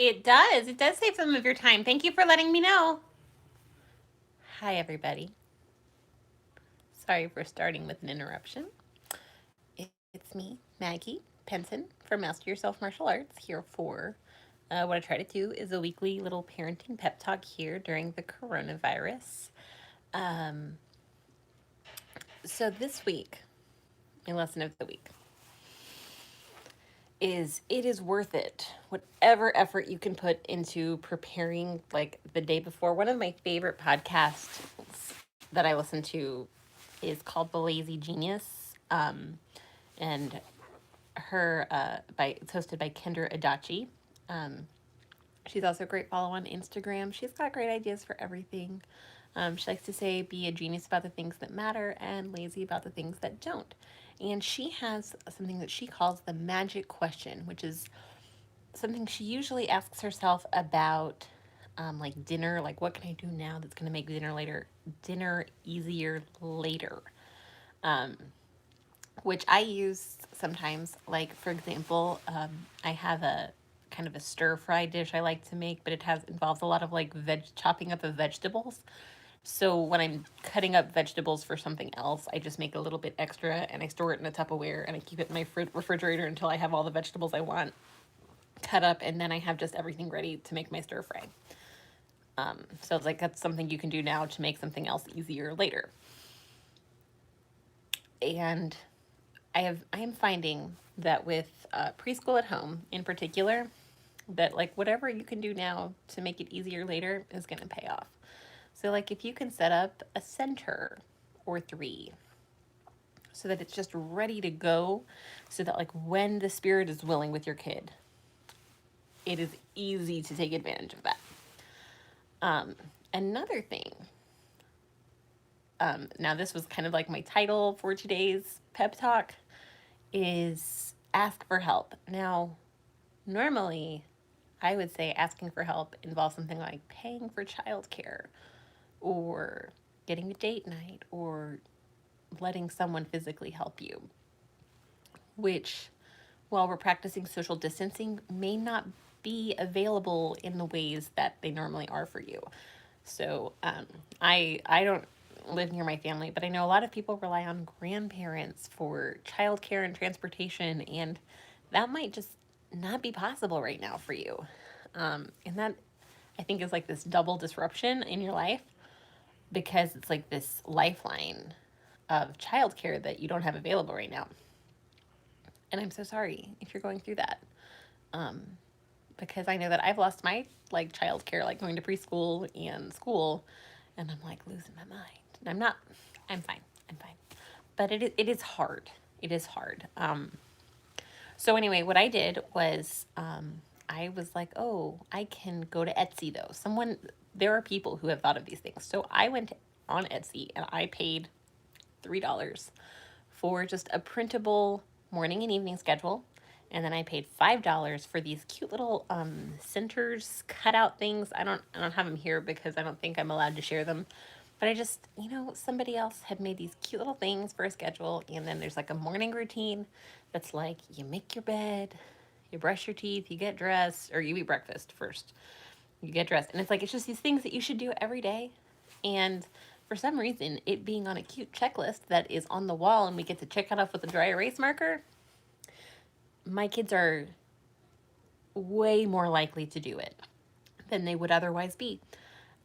It does. It does save some of your time. Thank you for letting me know. Hi, everybody. Sorry for starting with an interruption. It's me, Maggie Penson from Master Yourself Martial Arts, here for what I try to do is a weekly little parenting pep talk here during the coronavirus. Um, so this week, my lesson of the week is it is worth it. Whatever effort you can put into preparing like the day before. One of my favorite podcasts that I listen to is called The Lazy Genius. And her by it's hosted by Kendra Adachi. Um, she's also a great follow on Instagram. She's got great ideas for everything. She likes to say, be a genius about the things that matter and lazy about the things that don't. And she has something that she calls the magic question, which is something she usually asks herself about like dinner, like what can I do now that's going to make dinner easier later. Um, which I use sometimes. Like, for example, I have a kind of a stir fry dish I like to make, but it has involves a lot of like chopping up of vegetables. So when I'm cutting up vegetables for something else, I just make a little bit extra and I store it in a Tupperware and I keep it in my refrigerator until I have all the vegetables I want cut up, and then I have just everything ready to make my stir fry. So it's like that's something you can do now to make something else easier later. And I am finding that with preschool at home in particular, that like whatever you can do now to make it easier later is going to pay off. So like if you can set up a center or three so that it's just ready to go, so that like when the spirit is willing with your kid, it is easy to take advantage of that. Another thing, now this was kind of like my title for today's pep talk, is ask for help. Now, normally, I would say asking for help involves something like paying for childcare or getting a date night or letting someone physically help you, which, while we're practicing social distancing, may not be available in the ways that they normally are for you. So I don't live near my family, but I know a lot of people rely on grandparents for childcare and transportation, and that might just not be possible right now for you. And that I think is like this double disruption in your life because it's like this lifeline of childcare that you don't have available right now. And I'm so sorry if you're going through that. Um, because I know that I've lost my like childcare, like going to preschool and school, and I'm like losing my mind. And I'm not. I'm fine. I'm fine. But it is hard. It is hard. So anyway, what I did was I was like, oh, I can go to Etsy though. There are people who have thought of these things. So I went on Etsy and I paid $3 for just a printable morning and evening schedule. And then I paid $5 for these cute little centers cutout things. I don't have them here because I don't think I'm allowed to share them. But I just, somebody else had made these cute little things for a schedule. And then there's like a morning routine that's like you make your bed, you brush your teeth, you get dressed, or you eat breakfast first. You get dressed. And it's just these things that you should do every day. And for some reason, it being on a cute checklist that is on the wall and we get to check it off with a dry erase marker, my kids are way more likely to do it than they would otherwise be.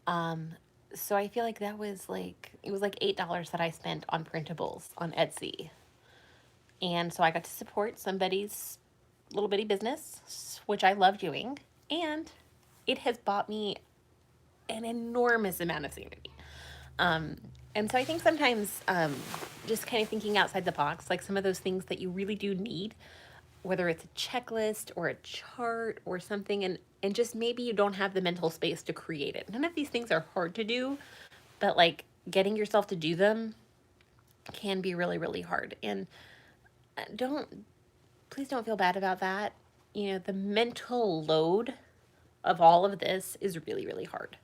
Um, so I feel like it was like $8 that I spent on printables on Etsy. And so I got to support somebody's little bitty business, which I love doing. And it has bought me an enormous amount of sanity. Um, and so I think sometimes just kind of thinking outside the box, like some of those things that you really do need, whether it's a checklist or a chart or something, and just maybe you don't have the mental space to create it. None of these things are hard to do, but like getting yourself to do them can be really, really hard. And don't please don't feel bad about that. The mental load of all of this is really, really hard.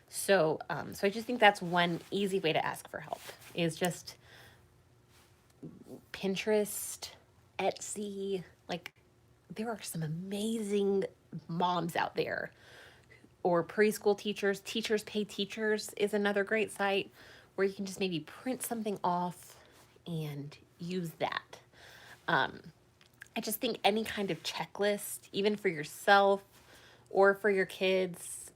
So I just think that's one easy way to ask for help is just Pinterest, Etsy. Like, there are some amazing moms out there, or preschool teachers. Teachers Pay Teachers is another great site where you can just maybe print something off and use that. Um, I just think any kind of checklist, even for yourself or for your kids,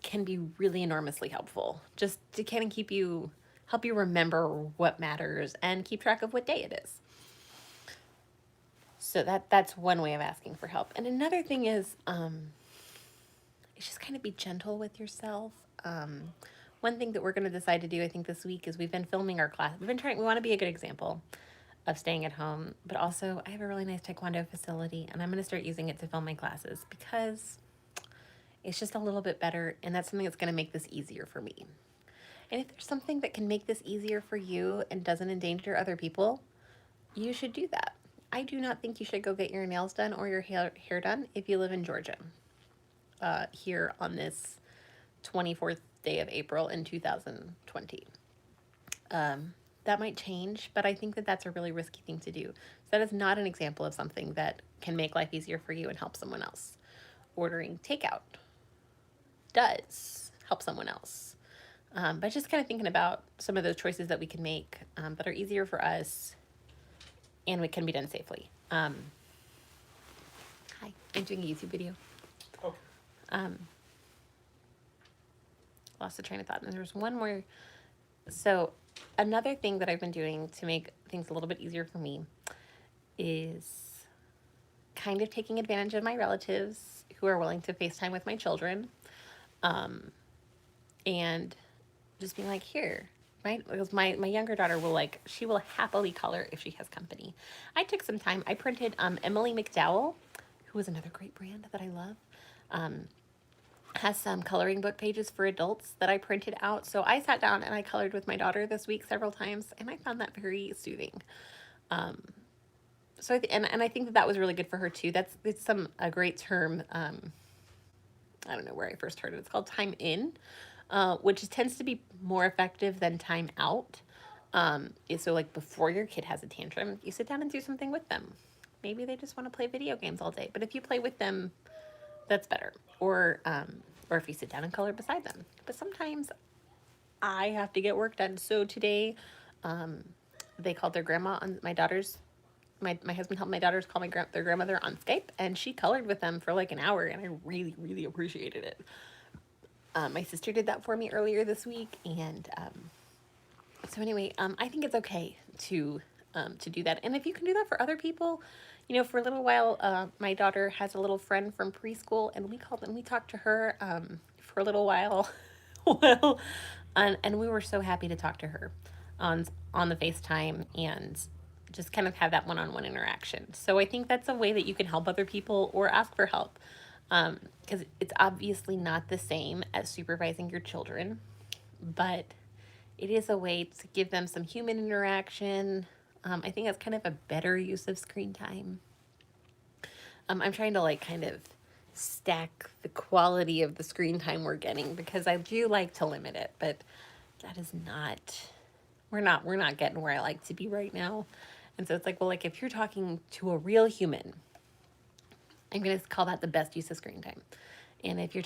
can be really enormously helpful. Just to kind of help you remember what matters and keep track of what day it is. So that's one way of asking for help. And another thing is just kind of be gentle with yourself. One thing that we're going to decide to do, I think, this week is we've been filming our class. We want to be a good example of staying at home, but also I have a really nice taekwondo facility and I'm going to start using it to film my classes because it's just a little bit better, and that's something that's going to make this easier for me. And if there's something that can make this easier for you and doesn't endanger other people, you should do that. I do not think you should go get your nails done or your hair done if you live in Georgia, here on this 24th day of April in 2020. That might change, but I think that that's a really risky thing to do. So that is not an example of something that can make life easier for you and help someone else. Ordering takeout does help someone else. But just kind of thinking about some of those choices that we can make that are easier for us and we can be done safely. Hi, I'm doing a YouTube video. Okay. Lost the train of thought. And there's one more. So another thing that I've been doing to make things a little bit easier for me is kind of taking advantage of my relatives who are willing to FaceTime with my children, and just being like, here, right? Because my younger daughter she will happily color if she has company. I took some time. I printed Emily McDowell, who is another great brand that I love. Has some coloring book pages for adults that I printed out. So I sat down and I colored with my daughter this week several times, and I found that very soothing. So I think that was really good for her too. It's a great term. I don't know where I first heard it. It's called time in, which tends to be more effective than time out. So like before your kid has a tantrum, you sit down and do something with them. Maybe they just want to play video games all day, but if you play with them, that's better. Or if you sit down and color beside them. But sometimes I have to get work done. So today, they called their grandma on my daughter's. My husband helped my daughters call their grandmother on Skype, and she colored with them for like an hour, and I really, really appreciated it. My sister did that for me earlier this week, and so anyway, I think it's okay to do that. And if you can do that for other people, for a little while, my daughter has a little friend from preschool, and we called and we talked to her for a little while. Well, and we were so happy to talk to her on the FaceTime and just kind of have that one-on-one interaction. So I think that's a way that you can help other people or ask for help, because it's obviously not the same as supervising your children, but it is a way to give them some human interaction. I think that's kind of a better use of screen time. I'm trying to kind of stack the quality of the screen time we're getting, because I do like to limit it, but that is not, we're not getting where I like to be right now. And so it's like, well, if you're talking to a real human, I'm going to call that the best use of screen time. And if you're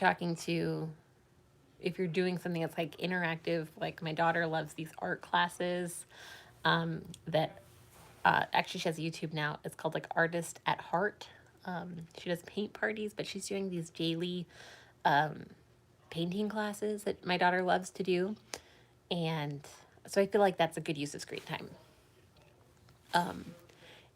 doing something that's interactive, like my daughter loves these art classes, that actually she has a YouTube now. It's called Artist at Heart. She does paint parties, but she's doing these daily painting classes that my daughter loves to do. And so I feel like that's a good use of screen time.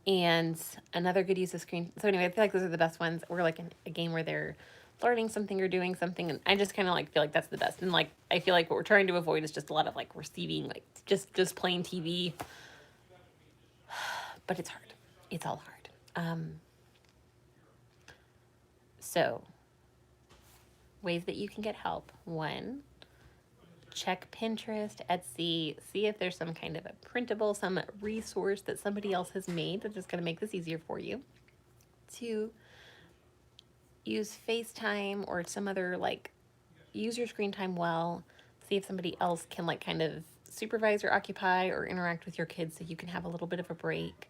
And another good use of screen. So anyway, I feel like those are the best ones. We're in a game where they're learning something or doing something, and I just kind of feel like that's the best. And I feel like what we're trying to avoid is just a lot of receiving, just plain TV. But it's hard. It's all hard. So ways that you can get help. One, check Pinterest, Etsy, see if there's some kind of a printable, some resource that somebody else has made that's just going to make this easier for you. Two, use FaceTime or some other use your screen time well. See if somebody else can kind of supervise or occupy or interact with your kids so you can have a little bit of a break.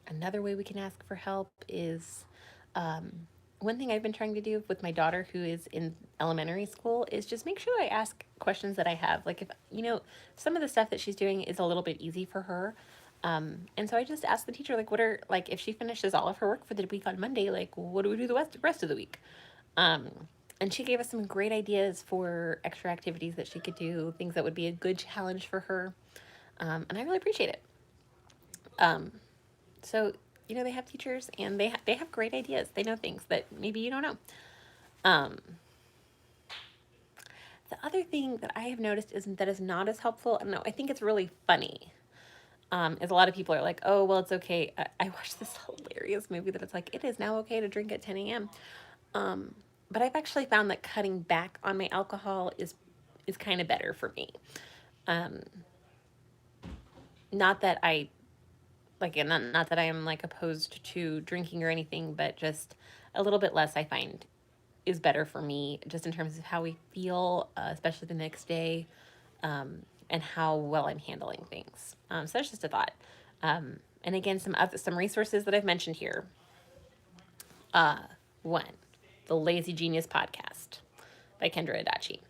Another way we can ask for help is One thing I've been trying to do with my daughter who is in elementary school is just make sure I ask questions that I have. Like if, some of the stuff that she's doing is a little bit easy for her. And so I just asked the teacher, like, like, if she finishes all of her work for the week on Monday, like, what do we do the rest of the week? Um, and she gave us some great ideas for extra activities that she could do, things that would be a good challenge for her. And I really appreciate it. Um, so, they have teachers and they have great ideas. They know things that maybe you don't know. Um, the other thing that I have noticed is not as helpful. I don't know. I think it's really funny. Is a lot of people are like, oh, well, it's okay. I watched this hilarious movie that it's like, it is now okay to drink at 10 a.m. But I've actually found that cutting back on my alcohol is kind of better for me. Um, not that I like, not that I am like opposed to drinking or anything, but just a little bit less I find is better for me, just in terms of how we feel, especially the next day, and how well I'm handling things. So that's just a thought. And again, some resources that I've mentioned here. One, the Lazy Genius podcast by Kendra Adachi.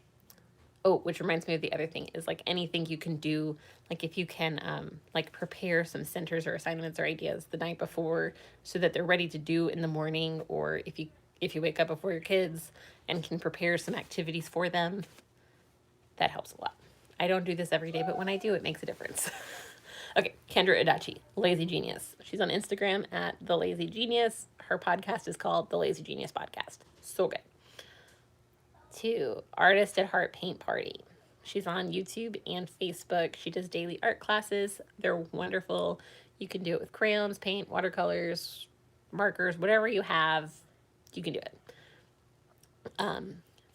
Oh, which reminds me of the other thing is like anything you can do, like if you can like prepare some centers or assignments or ideas the night before so that they're ready to do in the morning, or if you wake up before your kids and can prepare some activities for them, that helps a lot. I don't do this every day, but when I do, it makes a difference. Okay, Kendra Adachi, Lazy Genius. She's on Instagram at The Lazy Genius. Her podcast is called The Lazy Genius Podcast. So good. 2, Artist at Heart Paint Party. She's on YouTube and Facebook. She does daily art classes. They're wonderful. You can do it with crayons, paint, watercolors, markers, whatever you have, you can do it.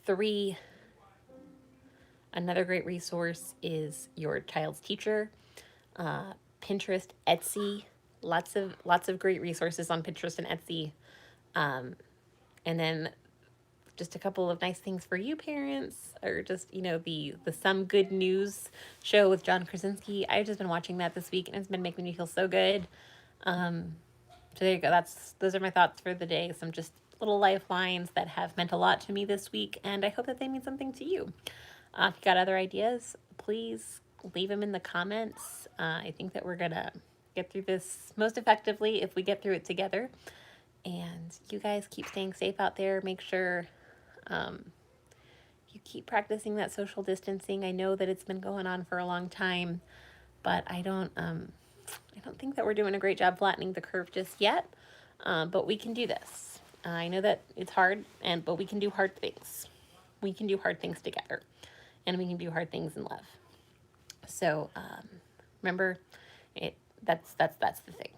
3, another great resource is your child's teacher. Pinterest, Etsy, lots of great resources on Pinterest and Etsy. And then just a couple of nice things for you parents, or just, the Some Good News show with John Krasinski. I've just been watching that this week and it's been making me feel so good. So there you go. Those are my thoughts for the day. Some just little lifelines that have meant a lot to me this week, and I hope that they mean something to you. If you got other ideas, please leave them in the comments. I think that we're gonna get through this most effectively if we get through it together. And you guys keep staying safe out there. Make sure you keep practicing that social distancing. I know that it's been going on for a long time, but I don't think that we're doing a great job flattening the curve just yet. But we can do this. I know that it's hard, but we can do hard things. We can do hard things together, and we can do hard things in love. So remember, that's the thing.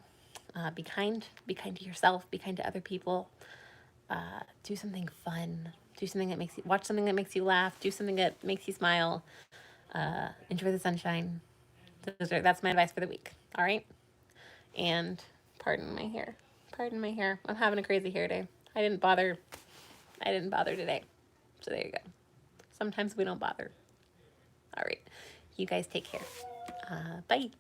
Be kind to yourself. Be kind to other people. Do something fun. Do something that watch something that makes you laugh. Do something that makes you smile. Enjoy the sunshine. That's my advice for the week. All right. And pardon my hair. I'm having a crazy hair day. I didn't bother today. So there you go. Sometimes we don't bother. All right. You guys take care. Bye.